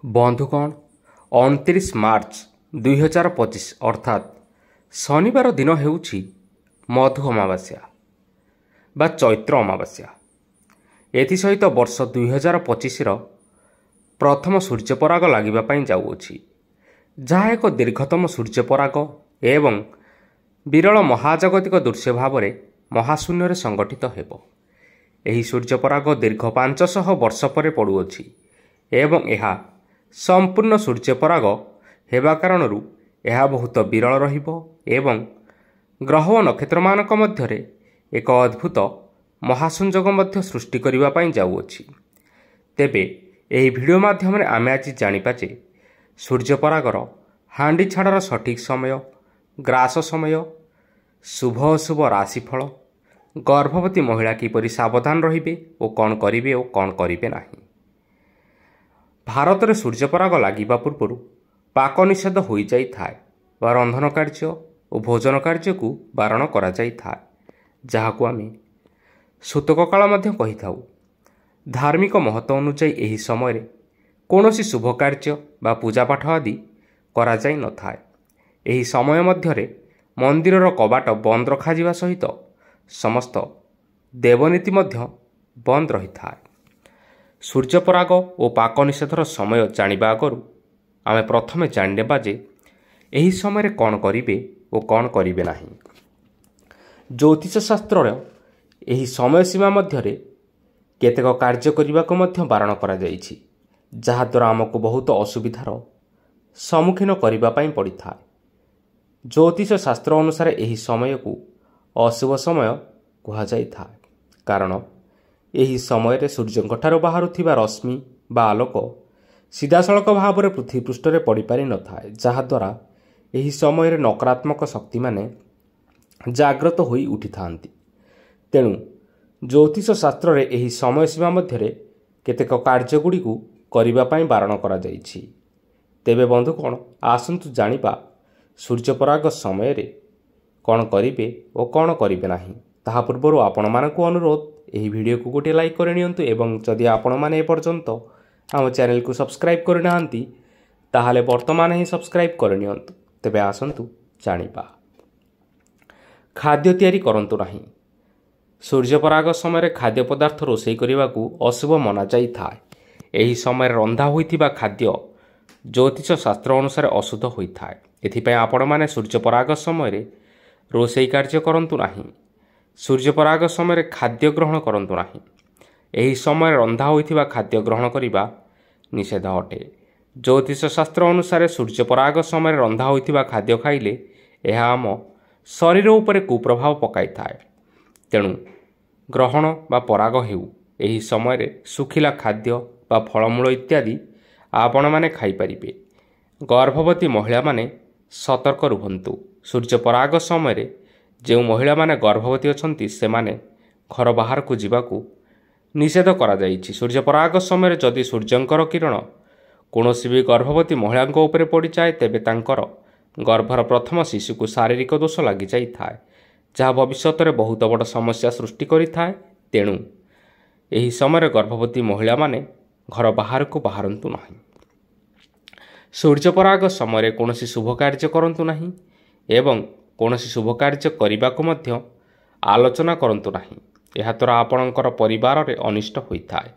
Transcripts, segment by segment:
ବନ୍ଧୁଗଣ 29 ମାର୍ଚ୍ଚ 2025 ଅର୍ଥାତ୍ ଶନିବାର ଦିନ ହେଉଛି ମଧୁ ଅମାବାସ୍ୟା ବା ଚୈତ୍ର ଅମାବାସ୍ୟା। ଏଥିସହିତ ବର୍ଷ 2025ର ପ୍ରଥମ ସୂର୍ଯ୍ୟପରାଗ ଲାଗିବା ପାଇଁ ଯାଉଅଛି, ଯାହା ଏକ ଦୀର୍ଘତମ ସୂର୍ଯ୍ୟପରାଗ ଏବଂ ବିରଳ ମହାଜାଗତିକ ଦୃଶ୍ୟ ଭାବରେ ମହାଶୂନ୍ୟରେ ସଂଗଠିତ ହେବ। ଏହି ସୂର୍ଯ୍ୟପରାଗ ଦୀର୍ଘ 500 ବର୍ଷ ପରେ ପଡ଼ୁଅଛି ଏବଂ ଏହା ସମ୍ପୂର୍ଣ୍ଣ ସୂର୍ଯ୍ୟପରାଗ ହେବା କାରଣରୁ ଏହା ବହୁତ ବିରଳ ରହିବ ଏବଂ ଗ୍ରହ ଓ ନକ୍ଷତ୍ରମାନଙ୍କ ମଧ୍ୟରେ ଏକ ଅଦ୍ଭୁତ ମହାସଂଯୋଗ ମଧ୍ୟ ସୃଷ୍ଟି କରିବା ପାଇଁ ଯାଉଅଛି। ତେବେ ଏହି ଭିଡ଼ିଓ ମାଧ୍ୟମରେ ଆମେ ଆଜି ଜାଣିବା ଯେ ସୂର୍ଯ୍ୟପରାଗର ହାଣ୍ଡି ଛାଡ଼ର ସଠିକ୍ ସମୟ, ଗ୍ରାସ ସମୟ, ଶୁଭ ଅଶୁଭ ରାଶିଫଳ, ଗର୍ଭବତୀ ମହିଳା କିପରି ସାବଧାନ ରହିବେ ଓ କ'ଣ କରିବେ ଓ କ'ଣ କରିବେ ନାହିଁ। ଭାରତରେ ସୂର୍ଯ୍ୟପରାଗ ଲାଗିବା ପୂର୍ବରୁ ପାକ ନିଷେଧ ହୋଇଯାଇଥାଏ ବା ରନ୍ଧନ କାର୍ଯ୍ୟ ଓ ଭୋଜନ କାର୍ଯ୍ୟକୁ ବାରଣ କରାଯାଇଥାଏ, ଯାହାକୁ ଆମେ ସୂତକ କାଳ ମଧ୍ୟ କହିଥାଉ। ଧାର୍ମିକ ମହତ୍ଵ ଅନୁଯାୟୀ ଏହି ସମୟରେ କୌଣସି ଶୁଭ କାର୍ଯ୍ୟ ବା ପୂଜାପାଠ ଆଦି କରାଯାଇନଥାଏ। ଏହି ସମୟ ମଧ୍ୟରେ ମନ୍ଦିରର କବାଟ ବନ୍ଦ ରଖାଯିବା ସହିତ ସମସ୍ତ ଦେବନୀତି ମଧ୍ୟ ବନ୍ଦ ରହିଥାଏ। ସୂର୍ଯ୍ୟପରାଗ ଓ ପାକ ନିଷେଧର ସମୟ ଜାଣିବା ଆଗରୁ ଆମେ ପ୍ରଥମେ ଜାଣିନେବା ଯେ ଏହି ସମୟରେ କ'ଣ କରିବେ ଓ କ'ଣ କରିବେ ନାହିଁ। ଜ୍ୟୋତିଷ ଶାସ୍ତ୍ରର ଏହି ସମୟସୀମା ମଧ୍ୟରେ କେତେକ କାର୍ଯ୍ୟ କରିବାକୁ ମଧ୍ୟ ବାରଣ କରାଯାଇଛି, ଯାହାଦ୍ୱାରା ଆମକୁ ବହୁତ ଅସୁବିଧାର ସମ୍ମୁଖୀନ କରିବା ପାଇଁ ପଡ଼ିଥାଏ। ଜ୍ୟୋତିଷ ଶାସ୍ତ୍ର ଅନୁସାରେ ଏହି ସମୟକୁ ଅଶୁଭ ସମୟ କୁହାଯାଇଥାଏ, କାରଣ ଏହି ସମୟରେ ସୂର୍ଯ୍ୟଙ୍କଠାରୁ ବାହାରୁଥିବା ରଶ୍ମି ବା ଆଲୋକ ସିଧାସଳଖ ଭାବରେ ପୃଥିବୀ ପୃଷ୍ଠରେ ପଡ଼ିପାରିନଥାଏ, ଯାହାଦ୍ୱାରା ଏହି ସମୟରେ ନକାରାତ୍ମକ ଶକ୍ତିମାନେ ଜାଗ୍ରତ ହୋଇ ଉଠିଥାନ୍ତି। ତେଣୁ ଜ୍ୟୋତିଷ ଶାସ୍ତ୍ରରେ ଏହି ସମୟସୀମା ମଧ୍ୟରେ କେତେକ କାର୍ଯ୍ୟଗୁଡ଼ିକୁ କରିବା ପାଇଁ ବାରଣ କରାଯାଇଛି। ତେବେ ବନ୍ଧୁଗଣ, ଆସନ୍ତୁ ଜାଣିବା ସୂର୍ଯ୍ୟପରାଗ ସମୟରେ କ'ଣ କରିବେ ଓ କ'ଣ କରିବେ ନାହିଁ। ତାହା ପୂର୍ବରୁ ଆପଣମାନଙ୍କୁ ଅନୁରୋଧ, ଏହି ଭିଡ଼ିଓକୁ ଗୋଟିଏ ଲାଇକ୍ କରିନିଅନ୍ତୁ ଏବଂ ଯଦି ଆପଣମାନେ ଏପର୍ଯ୍ୟନ୍ତ ଆମ ଚ୍ୟାନେଲକୁ ସବସ୍କ୍ରାଇବ୍ କରିନାହାନ୍ତି ତାହେଲେ ବର୍ତ୍ତମାନ ହିଁ ସବସ୍କ୍ରାଇବ୍ କରିନିଅନ୍ତୁ। ତେବେ ଆସନ୍ତୁ ଜାଣିବା। ଖାଦ୍ୟ ତିଆରି କରନ୍ତୁ ନାହିଁ। ସୂର୍ଯ୍ୟପରାଗ ସମୟରେ ଖାଦ୍ୟ ପଦାର୍ଥ ରୋଷେଇ କରିବାକୁ ଅଶୁଭ ମନାଯାଇଥାଏ। ଏହି ସମୟରେ ରନ୍ଧା ହୋଇଥିବା ଖାଦ୍ୟ ଜ୍ୟୋତିଷ ଶାସ୍ତ୍ର ଅନୁସାରେ ଅଶୁଦ୍ଧ ହୋଇଥାଏ। ଏଥିପାଇଁ ଆପଣମାନେ ସୂର୍ଯ୍ୟପରାଗ ସମୟରେ ରୋଷେଇ କାର୍ଯ୍ୟ କରନ୍ତୁ ନାହିଁ। ସୂର୍ଯ୍ୟପରାଗ ସମୟରେ ଖାଦ୍ୟ ଗ୍ରହଣ କରନ୍ତୁ ନାହିଁ। ଏହି ସମୟରେ ରନ୍ଧା ହୋଇଥିବା ଖାଦ୍ୟ ଗ୍ରହଣ କରିବା ନିଷେଧ ଅଟେ। ଜ୍ୟୋତିଷ ଶାସ୍ତ୍ର ଅନୁସାରେ ସୂର୍ଯ୍ୟପରାଗ ସମୟରେ ରନ୍ଧା ହୋଇଥିବା ଖାଦ୍ୟ ଖାଇଲେ ଏହା ଆମ ଶରୀର ଉପରେ କୁପ୍ରଭାବ ପକାଇଥାଏ। ତେଣୁ ଗ୍ରହଣ ବା ପରାଗ ହେଉ, ଏହି ସମୟରେ ଶୁଖିଲା ଖାଦ୍ୟ ବା ଫଳମୂଳ ଇତ୍ୟାଦି ଆପଣମାନେ ଖାଇପାରିବେ। ଗର୍ଭବତୀ ମହିଳାମାନେ ସତର୍କ ରୁହନ୍ତୁ। ସୂର୍ଯ୍ୟପରାଗ ସମୟରେ ଯେଉଁ ମହିଳାମାନେ ଗର୍ଭବତୀ ଅଛନ୍ତି ସେମାନେ ଘର ବାହାରକୁ ଯିବାକୁ ନିଷେଧ କରାଯାଇଛି। ସୂର୍ଯ୍ୟପରାଗ ସମୟରେ ଯଦି ସୂର୍ଯ୍ୟଙ୍କର କିରଣ କୌଣସି ବି ଗର୍ଭବତୀ ମହିଳାଙ୍କ ଉପରେ ପଡ଼ିଯାଏ, ତେବେ ତାଙ୍କର ଗର୍ଭର ପ୍ରଥମ ଶିଶୁକୁ ଶାରୀରିକ ଦୋଷ ଲାଗିଯାଇଥାଏ, ଯାହା ଭବିଷ୍ୟତରେ ବହୁତ ବଡ଼ ସମସ୍ୟା ସୃଷ୍ଟି କରିଥାଏ। ତେଣୁ ଏହି ସମୟରେ ଗର୍ଭବତୀ ମହିଳାମାନେ ଘର ବାହାରକୁ ବାହାରନ୍ତୁ ନାହିଁ। ସୂର୍ଯ୍ୟପରାଗ ସମୟରେ କୌଣସି ଶୁଭ କାର୍ଯ୍ୟ କରନ୍ତୁ ନାହିଁ ଏବଂ କୌଣସି ଶୁଭ କାର୍ଯ୍ୟ କରିବାକୁ ମଧ୍ୟ ଆଲୋଚନା କରନ୍ତୁ ନାହିଁ। ଏହାଦ୍ୱାରା ଆପଣଙ୍କର ପରିବାରରେ ଅନିଷ୍ଟ ହୋଇଥାଏ।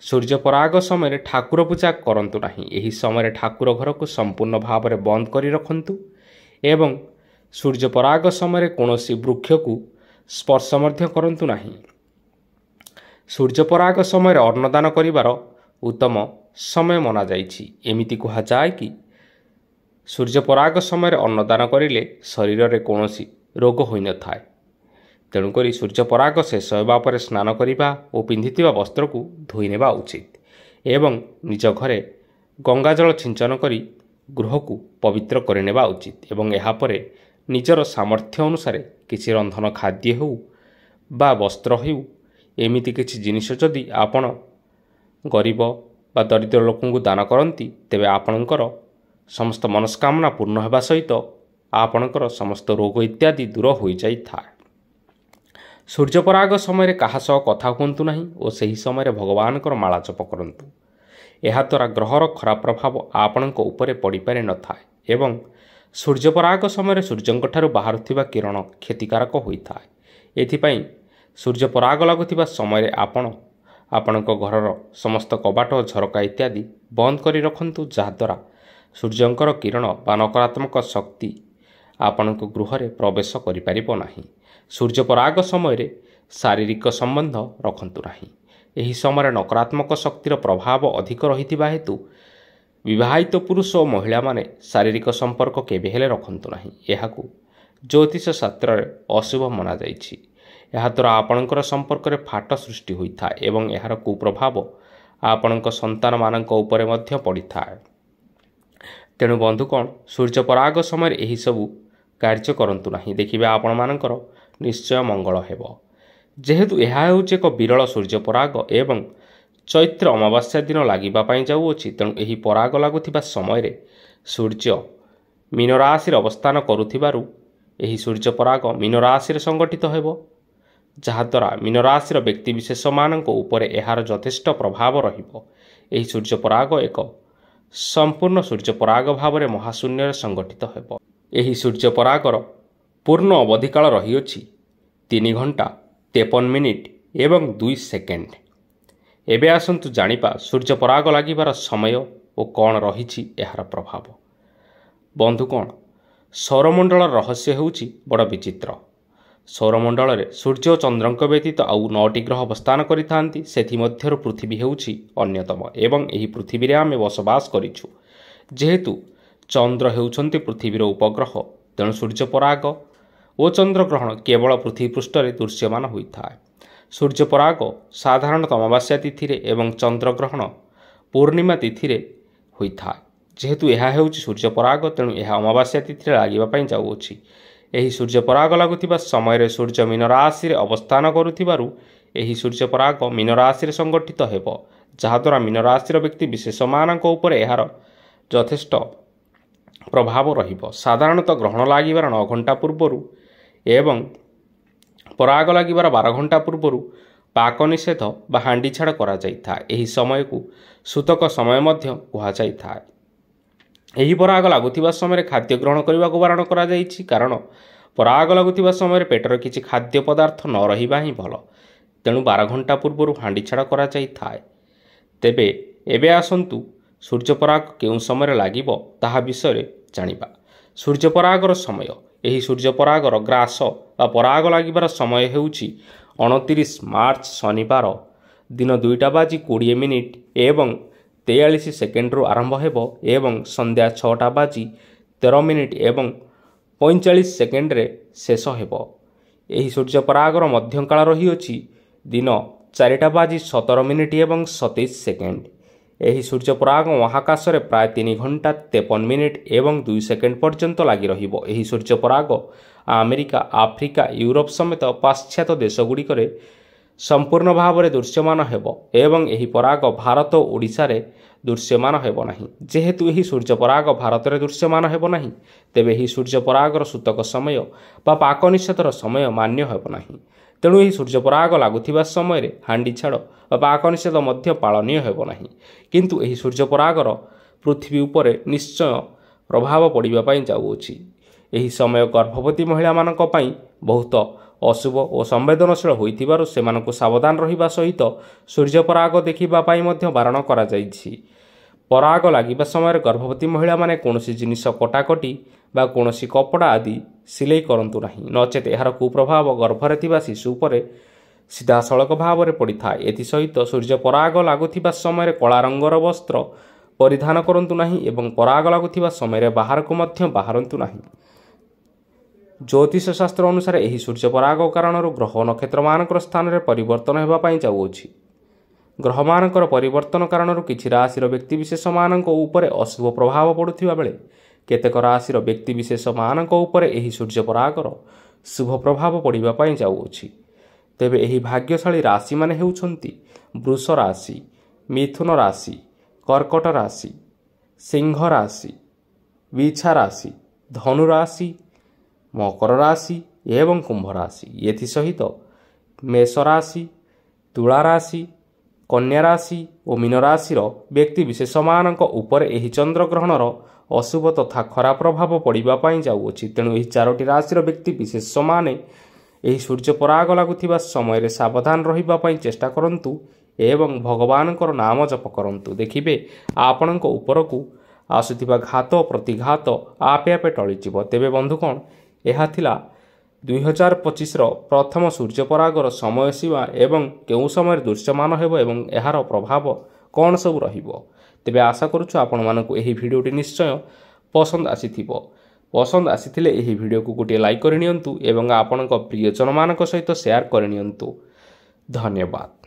ସୂର୍ଯ୍ୟପରାଗ ସମୟରେ ଠାକୁର ପୂଜା କରନ୍ତୁ ନାହିଁ। ଏହି ସମୟରେ ଠାକୁର ଘରକୁ ସମ୍ପୂର୍ଣ୍ଣ ଭାବରେ ବନ୍ଦ କରି ରଖନ୍ତୁ ଏବଂ ସୂର୍ଯ୍ୟପରାଗ ସମୟରେ କୌଣସି ବୃକ୍ଷକୁ ସ୍ପର୍ଶ ମଧ୍ୟ କରନ୍ତୁ ନାହିଁ। ସୂର୍ଯ୍ୟପରାଗ ସମୟରେ ଅନ୍ନଦାନ କରିବାର ଉତ୍ତମ ସମୟ ମନାଯାଇଛି। ଏମିତି କୁହାଯାଏ କି ସୂର୍ଯ୍ୟପରାଗ ସମୟରେ ଅନ୍ନଦାନ କରିଲେ ଶରୀରରେ କୌଣସି ରୋଗ ହୋଇନଥାଏ। ତେଣୁକରି ସୂର୍ଯ୍ୟପରାଗ ଶେଷ ହେବା ପରେ ସ୍ନାନ କରିବା ଓ ପିନ୍ଧିଥିବା ବସ୍ତ୍ରକୁ ଧୋଇ ନେବା ଉଚିତ ଏବଂ ନିଜ ଘରେ ଗଙ୍ଗାଜଳ ଛିଞ୍ଚନ କରି ଗୃହକୁ ପବିତ୍ର କରିନେବା ଉଚିତ ଏବଂ ଏହାପରେ ନିଜର ସାମର୍ଥ୍ୟ ଅନୁସାରେ କିଛି ରନ୍ଧନ ଖାଦ୍ୟ ହେଉ ବା ବସ୍ତ୍ର ହେଉ, ଏମିତି କିଛି ଜିନିଷ ଯଦି ଆପଣ ଗରିବ ବା ଦରିଦ୍ର ଲୋକଙ୍କୁ ଦାନ କରନ୍ତି, ତେବେ ଆପଣଙ୍କର ସମସ୍ତ ମନସ୍କାମନା ପୂର୍ଣ୍ଣ ହେବା ସହିତ ଆପଣଙ୍କର ସମସ୍ତ ରୋଗ ଇତ୍ୟାଦି ଦୂର ହୋଇଯାଇଥାଏ। ସୂର୍ଯ୍ୟପରାଗ ସମୟରେ କାହା ସହ କଥା ହୁଅନ୍ତୁ ନାହିଁ ଓ ସେହି ସମୟରେ ଭଗବାନଙ୍କର ମାଳା ଜପ କରନ୍ତୁ। ଏହାଦ୍ୱାରା ଗ୍ରହର ଖରାପ ପ୍ରଭାବ ଆପଣଙ୍କ ଉପରେ ପଡ଼ିପାରି ନଥାଏ ଏବଂ ସୂର୍ଯ୍ୟପରାଗ ସମୟରେ ସୂର୍ଯ୍ୟଙ୍କଠାରୁ ବାହାରୁଥିବା କିରଣ କ୍ଷତିକାରକ ହୋଇଥାଏ। ଏଥିପାଇଁ ସୂର୍ଯ୍ୟପରାଗ ଲାଗୁଥିବା ସମୟରେ ଆପଣଙ୍କ ଘରର ସମସ୍ତ କବାଟ ଓ ଝରକା ଇତ୍ୟାଦି ବନ୍ଦ କରି ରଖନ୍ତୁ, ଯାହାଦ୍ୱାରା ସୂର୍ଯ୍ୟଙ୍କର କିରଣ ବା ନକାରାତ୍ମକ ଶକ୍ତି ଆପଣଙ୍କ ଗୃହରେ ପ୍ରବେଶ କରିପାରିବ ନାହିଁ। ସୂର୍ଯ୍ୟପରାଗ ସମୟରେ ଶାରୀରିକ ସମ୍ବନ୍ଧ ରଖନ୍ତୁ ନାହିଁ। ଏହି ସମୟରେ ନକାରାତ୍ମକ ଶକ୍ତିର ପ୍ରଭାବ ଅଧିକ ରହିଥିବା ହେତୁ ବିବାହିତ ପୁରୁଷ ଓ ମହିଳାମାନେ ଶାରୀରିକ ସମ୍ପର୍କ କେବେ ହେଲେ ରଖନ୍ତୁ ନାହିଁ। ଏହାକୁ ଜ୍ୟୋତିଷ ଶାସ୍ତ୍ରରେ ଅଶୁଭ ମନାଯାଇଛି। ଏହାଦ୍ୱାରା ଆପଣଙ୍କର ସମ୍ପର୍କରେ ଫାଟ ସୃଷ୍ଟି ହୋଇଥାଏ ଏବଂ ଏହାର କୁପ୍ରଭାବ ଆପଣଙ୍କ ସନ୍ତାନମାନଙ୍କ ଉପରେ ମଧ୍ୟ ପଡ଼ିଥାଏ। ତେଣୁ ବନ୍ଧୁଗଣ, ସୂର୍ଯ୍ୟପରାଗ ସମୟରେ ଏହିସବୁ କାର୍ଯ୍ୟ କରନ୍ତୁ ନାହିଁ। ଦେଖିବେ ଆପଣମାନଙ୍କର ନିଶ୍ଚୟ ମଙ୍ଗଳ ହେବ। ଯେହେତୁ ଏହା ହେଉଛି ଏକ ବିରଳ ସୂର୍ଯ୍ୟପରାଗ ଏବଂ ଚୈତ୍ର ଅମାବାସ୍ୟା ଦିନ ଲାଗିବା ପାଇଁ ଯାଉଅଛି, ତେଣୁ ଏହି ପରାଗ ଲାଗୁଥିବା ସମୟରେ ସୂର୍ଯ୍ୟ ମୀନ ରାଶିରେ ଅବସ୍ଥାନ କରୁଥିବାରୁ ଏହି ସୂର୍ଯ୍ୟପରାଗ ମୀନ ରାଶିରେ ସଂଗଠିତ ହେବ, ଯାହାଦ୍ୱାରା ମୀନ ରାଶିର ବ୍ୟକ୍ତିବିଶେଷମାନଙ୍କ ଉପରେ ଏହାର ଯଥେଷ୍ଟ ପ୍ରଭାବ ରହିବ। ଏହି ସୂର୍ଯ୍ୟପରାଗ ଏକ ସମ୍ପୂର୍ଣ୍ଣ ସୂର୍ଯ୍ୟପରାଗ ଭାବରେ ମହାଶୂନ୍ୟରେ ସଂଗଠିତ ହେବ। ଏହି ସୂର୍ଯ୍ୟପରାଗର ପୂର୍ଣ୍ଣ ଅବଧିକାଳ ରହିଅଛି 3 ଘଣ୍ଟା 53 ମିନିଟ୍ ଏବଂ 2 ସେକେଣ୍ଡ। ଏବେ ଆସନ୍ତୁ ଜାଣିବା ସୂର୍ଯ୍ୟପରାଗ ଲାଗିବାର ସମୟ ଓ କ'ଣ ରହିଛି ଏହାର ପ୍ରଭାବ। ବନ୍ଧୁଗଣ, ସୌରମଣ୍ଡଳର ରହସ୍ୟ ହେଉଛି ବଡ଼ ବିଚିତ୍ର। ସୌରମଣ୍ଡଳରେ ସୂର୍ଯ୍ୟ ଓ ଚନ୍ଦ୍ରଙ୍କ ବ୍ୟତୀତ ଆଉ 9ଟି ଗ୍ରହ ଅବସ୍ଥାନ କରିଥାନ୍ତି। ସେଥିମଧ୍ୟରୁ ପୃଥିବୀ ହେଉଛି ଅନ୍ୟତମ ଏବଂ ଏହି ପୃଥିବୀରେ ଆମେ ବସବାସ କରିଛୁ। ଯେହେତୁ ଚନ୍ଦ୍ର ହେଉଛନ୍ତି ପୃଥିବୀର ଉପଗ୍ରହ, ତେଣୁ ସୂର୍ଯ୍ୟପରାଗ ଓ ଚନ୍ଦ୍ରଗ୍ରହଣ କେବଳ ପୃଥିବୀ ପୃଷ୍ଠରେ ଦୃଶ୍ୟମାନ ହୋଇଥାଏ। ସୂର୍ଯ୍ୟପରାଗ ସାଧାରଣତଃ ଅମାବାସ୍ୟା ତିଥିରେ ଏବଂ ଚନ୍ଦ୍ରଗ୍ରହଣ ପୂର୍ଣ୍ଣିମା ତିଥିରେ ହୋଇଥାଏ। ଯେହେତୁ ଏହା ହେଉଛି ସୂର୍ଯ୍ୟପରାଗ, ତେଣୁ ଏହା ଅମାବାସ୍ୟା ତିଥିରେ ଲାଗିବା ପାଇଁ ଯାଉଅଛି। ଏହି ସୂର୍ଯ୍ୟପରାଗ ଲାଗୁଥିବା ସମୟରେ ସୂର୍ଯ୍ୟ ମୀନ ରାଶିରେ ଅବସ୍ଥାନ କରୁଥିବାରୁ ଏହି ସୂର୍ଯ୍ୟପରାଗ ମୀନ ରାଶିରେ ସଂଗଠିତ ହେବ, ଯାହାଦ୍ୱାରା ମୀନ ରାଶିର ବ୍ୟକ୍ତି ବିଶେଷମାନଙ୍କ ଉପରେ ଏହାର ଯଥେଷ୍ଟ ପ୍ରଭାବ ରହିବ। ସାଧାରଣତଃ ଗ୍ରହଣ ଲାଗିବାର 9 ଘଣ୍ଟା ପୂର୍ବରୁ ଏବଂ ପରାଗ ଲାଗିବାର 12 ଘଣ୍ଟା ପୂର୍ବରୁ ପାକ ନିଷେଧ ବା ହାଣ୍ଡି ଛାଡ଼ କରାଯାଇଥାଏ। ଏହି ସମୟକୁ ସୂତକ ସମୟ ମଧ୍ୟ କୁହାଯାଇଥାଏ। ଏହି ପରାଗ ଲାଗୁଥିବା ସମୟରେ ଖାଦ୍ୟ ଗ୍ରହଣ କରିବାକୁ ବାରଣ କରାଯାଇଛି, କାରଣ ପରାଗ ଲାଗୁଥିବା ସମୟରେ ପେଟରେ କିଛି ଖାଦ୍ୟ ପଦାର୍ଥ ନ ରହିବା ହିଁ ଭଲ। ତେଣୁ 12 ଘଣ୍ଟା ପୂର୍ବରୁ ହାଣ୍ଡି ଛାଡ଼ କରାଯାଇଥାଏ। ତେବେ ଏବେ ଆସନ୍ତୁ ସୂର୍ଯ୍ୟପରାଗ କେଉଁ ସମୟରେ ଲାଗିବ ତାହା ବିଷୟରେ ଜାଣିବା। ସୂର୍ଯ୍ୟପରାଗର ସମୟ। ଏହି ସୂର୍ଯ୍ୟପରାଗର ଗ୍ରାସ ବା ପରାଗ ଲାଗିବାର ସମୟ ହେଉଛି 29 ମାର୍ଚ୍ଚ ଶନିବାର ଦିନ 2:20 ଏବଂ 43 ସେକେଣ୍ଡରୁ ଆରମ୍ଭ ହେବ ଏବଂ ସନ୍ଧ୍ୟା 6:13 ଏବଂ 45 ସେକେଣ୍ଡରେ ଶେଷ ହେବ। ଏହି ସୂର୍ଯ୍ୟପରାଗର ମଧ୍ୟକାଳ ରହିଅଛି ଦିନ 4:17 ଏବଂ 27 ସେକେଣ୍ଡ। ଏହି ସୂର୍ଯ୍ୟପରାଗ ମହାକାଶରେ ପ୍ରାୟ 3 ଘଣ୍ଟା 53 ମିନିଟ୍ ଏବଂ 2 ସେକେଣ୍ଡ ପର୍ଯ୍ୟନ୍ତ ଲାଗି ରହିବ। ଏହି ସୂର୍ଯ୍ୟପରାଗ ଆମେରିକା, ଆଫ୍ରିକା, ୟୁରୋପ ସମେତ ପାଶ୍ଚାତ୍ୟ ଦେଶଗୁଡ଼ିକରେ ସମ୍ପୂର୍ଣ୍ଣ ଭାବରେ ଦୃଶ୍ୟମାନ ହେବ ଏବଂ ଏହି ପରାଗ ଭାରତ ଓ ଓଡ଼ିଶାରେ ଦୃଶ୍ୟମାନ ହେବ ନାହିଁ। ଯେହେତୁ ଏହି ସୂର୍ଯ୍ୟପରାଗ ଭାରତରେ ଦୃଶ୍ୟମାନ ହେବ ନାହିଁ, ତେବେ ଏହି ସୂର୍ଯ୍ୟପରାଗର ସୂତକ ସମୟ ବା ପାକ ନିଷେଧର ସମୟ ମାନ୍ୟ ହେବ ନାହିଁ। ତେଣୁ ଏହି ସୂର୍ଯ୍ୟପରାଗ ଲାଗୁଥିବା ସମୟରେ ହାଣ୍ଡି ଛାଡ଼ ବା ପାକ ନିଷେଧ ମଧ୍ୟ ପାଳନୀୟ ହେବ ନାହିଁ। କିନ୍ତୁ ଏହି ସୂର୍ଯ୍ୟପରାଗର ପୃଥିବୀ ଉପରେ ନିଶ୍ଚୟ ପ୍ରଭାବ ପଡ଼ିବା ପାଇଁ ଯାଉଅଛି। ଏହି ସମୟ ଗର୍ଭବତୀ ମହିଳାମାନଙ୍କ ପାଇଁ ବହୁତ ଅଶୁଭ ଓ ସମ୍ବେଦନଶୀଳ ହୋଇଥିବାରୁ ସେମାନଙ୍କୁ ସାବଧାନ ରହିବା ସହିତ ସୂର୍ଯ୍ୟପରାଗ ଦେଖିବା ପାଇଁ ମଧ୍ୟ ବାରଣ କରାଯାଇଛି। ପରାଗ ଲାଗିବା ସମୟରେ ଗର୍ଭବତୀ ମହିଳାମାନେ କୌଣସି ଜିନିଷ କଟାକଟି ବା କୌଣସି କପଡ଼ା ଆଦି ସିଲେଇ କରନ୍ତୁ ନାହିଁ, ନଚେତ୍ ଏହାର କୁପ୍ରଭାବ ଗର୍ଭରେ ଥିବା ଶିଶୁ ଉପରେ ସିଧାସଳଖ ଭାବରେ ପଡ଼ିଥାଏ। ଏଥିସହିତ ସୂର୍ଯ୍ୟପରାଗ ଲାଗୁଥିବା ସମୟରେ କଳା ରଙ୍ଗର ବସ୍ତ୍ର ପରିଧାନ କରନ୍ତୁ ନାହିଁ ଏବଂ ପରାଗ ଲାଗୁଥିବା ସମୟରେ ବାହାରକୁ ମଧ୍ୟ ବାହାରନ୍ତୁ ନାହିଁ। ଜ୍ୟୋତିଷ ଶାସ୍ତ୍ର ଅନୁସାରେ ଏହି ସୂର୍ଯ୍ୟପରାଗ କାରଣରୁ ଗ୍ରହ ଓ ନକ୍ଷତ୍ରମାନଙ୍କର ସ୍ଥାନରେ ପରିବର୍ତ୍ତନ ହେବା ପାଇଁ ଯାଉଅଛି। ଗ୍ରହମାନଙ୍କର ପରିବର୍ତ୍ତନ କାରଣରୁ କିଛି ରାଶିର ବ୍ୟକ୍ତିବିଶେଷମାନଙ୍କ ଉପରେ ଅଶୁଭ ପ୍ରଭାବ ପଡ଼ୁଥିବା ବେଳେ କେତେକ ରାଶିର ବ୍ୟକ୍ତିବିଶେଷମାନଙ୍କ ଉପରେ ଏହି ସୂର୍ଯ୍ୟପରାଗର ଶୁଭ ପ୍ରଭାବ ପଡ଼ିବା ପାଇଁ ଯାଉଅଛି। ତେବେ ଏହି ଭାଗ୍ୟଶାଳୀ ରାଶିମାନେ ହେଉଛନ୍ତି ବୃଷ ରାଶି, ମିଥୁନ ରାଶି, କର୍କଟ ରାଶି, ସିଂହ ରାଶି, ବିଛା ରାଶି, ଧନୁ ରାଶି, ମକର ରାଶି ଏବଂ କୁମ୍ଭ ରାଶି। ଏଥିସହିତ ମେଷ ରାଶି, ତୁଳା ରାଶି, କନ୍ୟା ରାଶି ଓ ମୀନ ରାଶିର ବ୍ୟକ୍ତିବିଶେଷମାନଙ୍କ ଉପରେ ଏହି ଚନ୍ଦ୍ରଗ୍ରହଣର ଅଶୁଭ ତଥା ଖରାପ ପ୍ରଭାବ ପଡ଼ିବା ପାଇଁ ଯାଉଅଛି। ତେଣୁ ଏହି 4ଟି ରାଶିର ବ୍ୟକ୍ତିବିଶେଷମାନେ ଏହି ସୂର୍ଯ୍ୟ ପରାଗ ଲାଗୁଥିବା ସମୟରେ ସାବଧାନ ରହିବା ପାଇଁ ଚେଷ୍ଟା କରନ୍ତୁ ଏବଂ ଭଗବାନଙ୍କର ନାମ ଜପ କରନ୍ତୁ। ଦେଖିବେ ଆପଣଙ୍କ ଉପରକୁ ଆସୁଥିବା ଘାତ ପ୍ରତିଘାତ ଆପେ ଆପେ ଟଳିଯିବ। ତେବେ ବନ୍ଧୁଗଣ, ଏହା ଥିଲା 2025ର ପ୍ରଥମ ସୂର୍ଯ୍ୟପରାଗର ସମୟସୀମା ଏବଂ କେଉଁ ସମୟରେ ଦୃଶ୍ୟମାନ ହେବ ଏବଂ ଏହାର ପ୍ରଭାବ କ'ଣ ସବୁ ରହିବ। ତେବେ ଆଶା କରୁଛୁ ଆପଣମାନଙ୍କୁ ଏହି ଭିଡ଼ିଓଟି ନିଶ୍ଚୟ ପସନ୍ଦ ଆସିଥିବ। ପସନ୍ଦ ଆସିଥିଲେ ଏହି ଭିଡ଼ିଓକୁ ଗୋଟିଏ ଲାଇକ୍ କରିନିଅନ୍ତୁ ଏବଂ ଆପଣଙ୍କ ପ୍ରିୟଜନମାନଙ୍କ ସହିତ ସେୟାର କରିନିଅନ୍ତୁ। ଧନ୍ୟବାଦ।